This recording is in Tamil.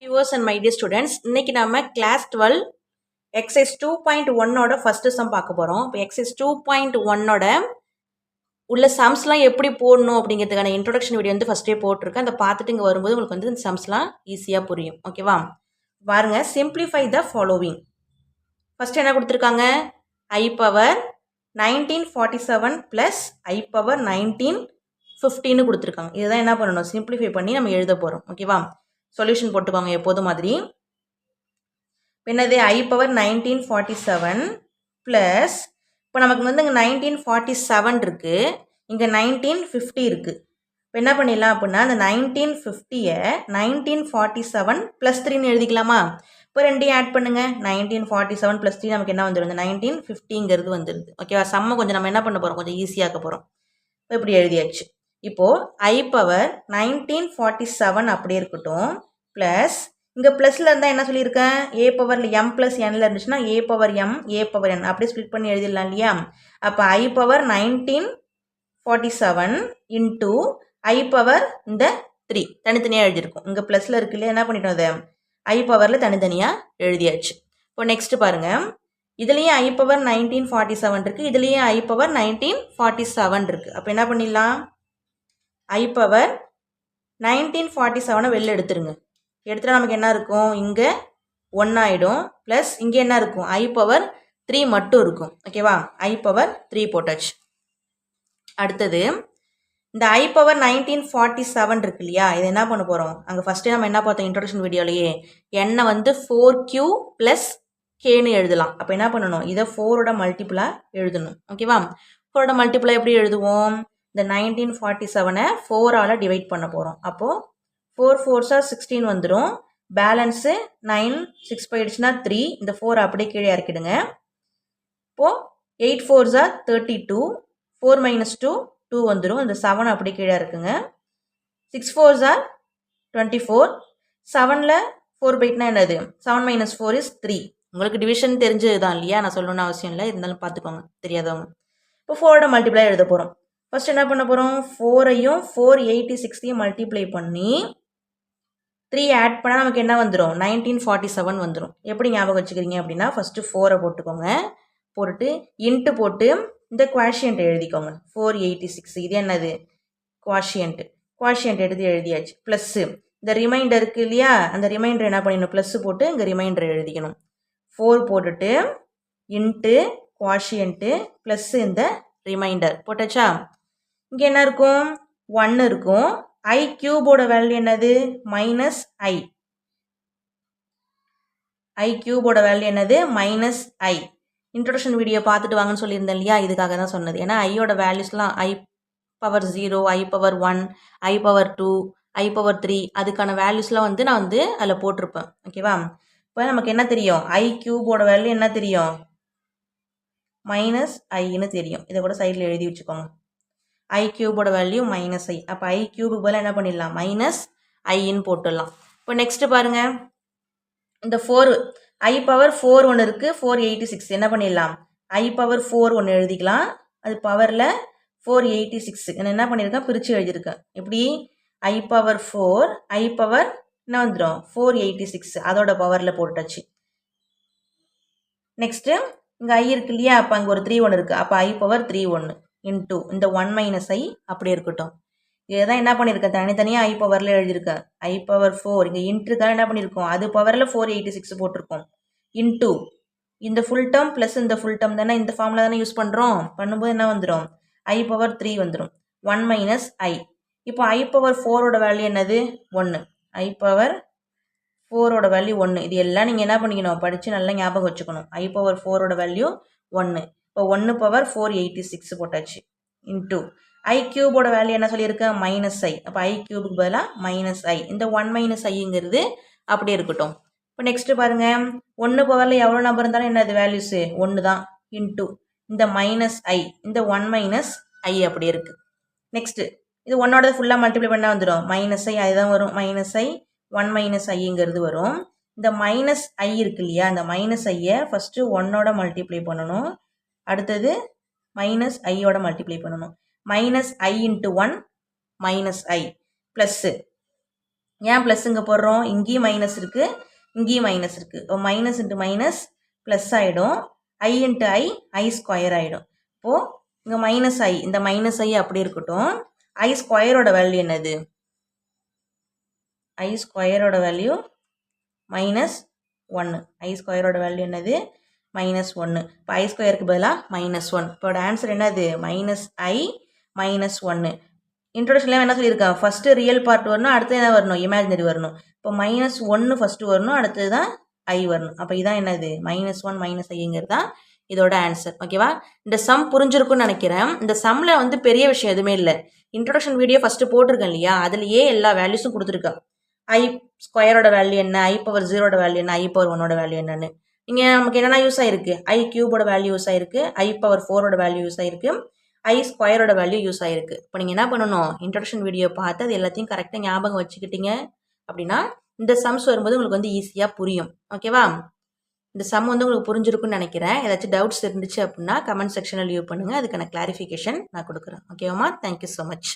Viewers and my dear students, இன்னைக்கு நாம class 12 exercise 2.1 ஓட first sum பார்க்க போறோம். இப்போ exercise 2.1 ஓட உள்ள sumsலாம் எப்படி போடணும் அப்படிங்கிறதுக்கான introduction video வந்து ஃபர்ஸ்டே போட்டிருக்கேன். அதை பார்த்துட்டு இங்கே வரும்போது உங்களுக்கு வந்து இந்த sumsலாம் ஈஸியாக புரியும். ஓகேவா? பாருங்க, simplify the following. ஃபர்ஸ்ட் என்ன கொடுத்துருக்காங்க? I power 1947 plus I power 1915 கொடுத்துருக்காங்க. இதுதான் என்ன பண்ணணும்? சிம்பிளிஃபை பண்ணி நம்ம எழுத போகிறோம். ஓகேவா? சொல்யூஷன் போட்டுக்கோங்க எப்போதும் மாதிரி. என்னது? I power 1947 ப்ளஸ் இப்போ நமக்கு வந்து இங்கே 1947 இருக்குது, இங்கே 1950 இருக்குது. இப்போ என்ன பண்ணிடலாம் அப்படின்னா அந்த 1950-ஐ 1947 + 3ன்னு எழுதிக்கலாமா? இப்போ ரெண்டையும் ஆட் பண்ணுங்கள். 1947 + 3 நமக்கு என்ன வந்துடும்? இந்த 1950ங்கிறது வந்துடுது. ஓகேவா? சம்ம கொஞ்சம் நம்ம என்ன பண்ண போகிறோம்? கொஞ்சம் ஈஸியாக்க போகிறோம். இப்போ இப்படி எழுதியாச்சு. இப்போது I power 1947 அப்படியே இருக்கட்டும், ப்ளஸ் இங்கே ப்ளஸில் இருந்தால் என்ன சொல்லியிருக்கேன்? A பவரில் M + Nல இருந்துச்சுன்னா A power M A power N அப்படியே ஸ்ப்ளிட் பண்ணி எழுதிடலாம் இல்லையா? அப்போ I power 1947 into I power இந்த 3 தனித்தனியாக எழுதியிருக்கும். இங்கே ப்ளஸில் இருக்கு இல்லையா? என்ன பண்ணிட்டோம்? அதை I பவரில் தனித்தனியாக எழுதியாச்சு. இப்போ நெக்ஸ்ட் பாருங்கள், இதுலேயும் I பவர் 1947 இருக்குது, இதுலேயும் I பவர் 1947 இருக்குது. அப்போ என்ன பண்ணிடலாம்? I பவர் 1947 வெளில எடுத்துருங்க. எடுத்துட்டா நமக்கு என்ன இருக்கும்? இங்கே 1 ஆகிடும், ப்ளஸ் இங்கே என்ன இருக்கும்? I பவர் 3 மட்டும் இருக்கும். ஓகேவா? I பவர் 3 போட்டாச்சு. அடுத்தது இந்த I பவர் 1947 இருக்கு இல்லையா? இது என்ன பண்ண போகிறோம்? அங்கே ஃபஸ்ட்டு நம்ம என்ன பார்த்தோம் இன்ட்ரோடக்ஷன் வீடியோலையே? என்னை வந்து 4Q + Kன்னு எழுதலாம். அப்போ என்ன பண்ணணும்? இதை 4ஓட மல்டிப்புளாக எழுதணும். ஓகேவா? 4ஓட மல்டிப்புளாக எப்படி எழுதுவோம்? இந்த 1947-ஐ 4ஆல் டிவைட் பண்ண போகிறோம். அப்போது 4 4s 16 வந்துடும். பேலன்ஸு 9 6 போயிடுச்சுன்னா 3. இந்த 4 அப்படியே கீழே இறக்கிடுங்க. இப்போது 8 4s 32. 4 - 2 2 வந்துடும். இந்த 7 அப்படியே கீழே இருக்குங்க. 6 4s 24. 7ல் 4 போயிட்டுனா என்னது? 7 - 4 is 3. உங்களுக்கு டிவிஷன் தெரிஞ்சது தான் இல்லையா? நான் சொல்லணும்னு அவசியம் இல்லை, இருந்தாலும் பார்த்துக்கோங்க தெரியாதவங்க. இப்போ 4ஓட மல்டிப்ளை எழுத போகிறோம். ஃபர்ஸ்ட் என்ன பண்ண போகிறோம்? 4ஐயும் 486ஐயும் மல்டிப்ளை பண்ணி 3 ஆட் பண்ணால் நமக்கு என்ன வந்துடும்? 1947 வந்துடும். எப்படி ஞாபகம் வச்சுக்கிறீங்க அப்படின்னா, ஃபஸ்ட்டு 4ஐ போட்டுக்கோங்க, போட்டுட்டு இன்ட்டு போட்டு இந்த குவாஷியன்ட் எழுதிக்கோங்க. 486 இது என்னது? குவாஷியன்ட் எடுத்து எழுதியாச்சு. ப்ளஸ்ஸு இந்த ரிமைண்டர் இருக்குது இல்லையா? அந்த ரிமைண்டர் என்ன பண்ணிடணும்? ப்ளஸ்ஸு போட்டு இங்கே ரிமைண்டர் எழுதிக்கணும். 4 போட்டுட்டு இன்ட்டு குவாஷியன்ட்டு ப்ளஸ்ஸு இந்த ரிமைண்டர் போட்டாச்சா? இங்கே என்ன இருக்கும்? 1 இருக்கும். I கியூபோட வேல்யூ என்னது? -I. I கியூபோட வேல்யூ என்னது? -I. இன்ட்ரோடக்ஷன் வீடியோ பார்த்துட்டு வாங்கன்னு சொல்லியிருந்தேன் இல்லையா? இதுக்காக தான் சொன்னது. ஏன்னா ஐயோட வேல்யூஸ்லாம் I power 0, I power 1, I power 2, I power 3 அதுக்கான வேல்யூஸ்லாம் வந்து நான் வந்து அதில் போட்டிருப்பேன். ஓகேவா? இப்போ நமக்கு என்ன தெரியும்? I கியூபோட வேல்யூ என்ன தெரியும்? -Iன்னு தெரியும். இதை கூட சைடில் எழுதி வச்சுக்கோங்க. I கியூபோட வேல்யூ -I. அப்போ I கியூபுக்கு பதிலாக என்ன பண்ணிடலாம்? -Iன்னு போட்டுடலாம். இப்போ நெக்ஸ்ட்டு பாருங்கள், இந்த 4 I பவர் 4 ஒன்று இருக்குது, 486 என்ன பண்ணிடலாம்? I பவர் 4 ஒன்று எழுதிக்கலாம். அது பவரில் 486 நான் என்ன பண்ணியிருக்கேன்? பிரித்து எழுதியிருக்கேன். எப்படி? I பவர் 4 I பவர் என்ன வந்துடும்? 486 அதோட பவரில் போட்டாச்சு. நெக்ஸ்ட்டு இங்கே I இருக்கு இல்லையா? அப்போ அங்கே ஒரு 3 ஒன்று இருக்குது. அப்போ I பவர் 3 ஒன்று இன்ட்டு இந்த 1 - I அப்படியே இருக்கட்டும். இதுதான் என்ன பண்ணியிருக்கேன்? தனித்தனியாக I பவரில் எழுதியிருக்கேன். I பவர் 4 இங்கே இன்ட்டுக்காக என்ன பண்ணியிருக்கோம்? அது பவரில் 486 போட்டிருக்கோம். இன்ட்டு இந்த ஃபுல் டேர்ம் ப்ளஸ் இந்த ஃபுல் டேர்ம் தானே, இந்த ஃபார்மில் தானே யூஸ் பண்ணுறோம். பண்ணும்போது என்ன வந்துடும்? I பவர் 3 வந்துடும். 1 - I. இப்போ I பவர் 4ஓட வேல்யூ என்னது? 1. I பவர் 4ஓட வேல்யூ 1. இது எல்லாம் நீங்கள் என்ன பண்ணிக்கணும்? படித்து நல்லா ஞாபகம் வச்சுக்கணும். I பவர் 4ஓட வேல்யூ 1. இப்போ 1 பவர் 486 போட்டாச்சு. இன்ட்டு I கியூபோட வேல்யூ என்ன சொல்லியிருக்கேன்? -I. அப்போ I கியூபுக்கு பதிலாக -I. இந்த 1 - Iங்கிறது அப்படியே இருக்கட்டும். இப்போ நெக்ஸ்ட்டு பாருங்கள், 1 பவரில் எவ்வளோ நம்பர் இருந்தாலும் என்னது வேல்யூஸு? 1 தான். இன்ட்டு இந்த -I இந்த 1 - I அப்படியே இருக்குது. நெக்ஸ்ட்டு இது 1ஓட ஃபுல்லாக மல்டிப்ளை பண்ணால் வந்துடும் -I. அதுதான் வரும். -I 1 - Iங்கிறது வரும். இந்த -I இருக்கு இல்லையா? அந்த -Iயை ஃபஸ்ட்டு 1ஓட மல்டிப்ளை பண்ணணும், அடுத்தது -Iயோட மல்டிப்ளை பண்ணணும். -I × 1 -I ப்ளஸ்ஸு ஏன் ப்ளஸ் இங்கே போடுறோம், இங்கேயும் மைனஸ் இருக்குது, இங்கேயும் மைனஸ் இருக்குது. இப்போ மைனஸ் இன்ட்டு மைனஸ் ப்ளஸ் ஆகிடும், ஐ இன்ட்டு ஐ ஸ்கொயர் ஆகிடும். இப்போது இங்கே மைனஸ் ஐ, இந்த மைனஸ் ஐ அப்படி இருக்கட்டும். ஐ ஸ்கொயரோட வேல்யூ என்னது, ஐ ஸ்கொயரோட வேல்யூ மைனஸ் ஒன்று. ஐ ஸ்கொயரோட வேல்யூ என்னது, மைனஸ் ஒன்று. இப்போ ஐ ஸ்கொயருக்கு பதிலாக மைனஸ் ஒன். இப்போட ஆன்சர் என்னது, மைனஸ் ஐ மைனஸ் ஒன்று. இன்ட்ரோடக்ஷன்லாம் என்ன சொல்லியிருக்கேன், ஃபஸ்ட்டு ரியல் பார்ட் வரணும், அடுத்து என்ன வரணும், இமேஜினரி வரணும். இப்போ மைனஸ் ஒன்று ஃபஸ்ட்டு வரணும், அடுத்தது தான் ஐ வரணும். அப்போ இதான் என்னது, மைனஸ் ஒன் மைனஸ் ஐங்கிறது தான் இதோட ஆன்சர். ஓகேவா, இந்த சம் புரிஞ்சிருக்குன்னு நினைக்கிறேன். இந்த சம்மில் வந்து பெரிய விஷயம் எதுவுமே இல்லை. இன்ட்ரோடக்ஷன் வீடியோ ஃபஸ்ட்டு போட்டிருக்கேன் இல்லையா, அதுலேயே எல்லா வேல்யூஸும் கொடுத்துருக்கேன். ஐ ஸ்கொயரோட வேல்யூ என்ன, ஐ பவர் ஜீரோட வேல்யூ என்ன, ஐ பவர் ஒன்னோட வேல்யூ என்னன்னு. இங்கே நமக்கு என்னென்ன யூஸ் ஆயிருக்கு, ஐ கியூபோட வேல்யூ யூஸ் ஆயிருக்கு, ஐ பவர் ஃபோரோட வேல்யூ யூஸ் ஆயிருக்கு, ஐ ஸ்கொயரோட வேல்யூ யூஸ் ஆயிருக்கு. இப்போ நீங்கள் என்ன பண்ணணும், இன்ட்ரோடக்ஷன் வீடியோ பார்த்து அது எல்லாத்தையும் கரெக்டாக ஞாபகம் வச்சுக்கிட்டீங்க அப்படின்னா இந்த சம்ஸ் வரும்போது உங்களுக்கு வந்து ஈஸியாக புரியும். ஓகேவா, இந்த சம் வந்து உங்களுக்கு புரிஞ்சிருக்குன்னு நினைக்கிறேன். ஏதாச்சும் டவுட்ஸ் இருந்துச்சு அப்படின்னா கமெண்ட் செக்ஷனில் லீவ் பண்ணுங்கள், அதுக்கான கிளாரிஃபிகேஷன் நான் கொடுக்குறேன். ஓகேவாம்மா, தேங்க்யூ ஸோ மச்.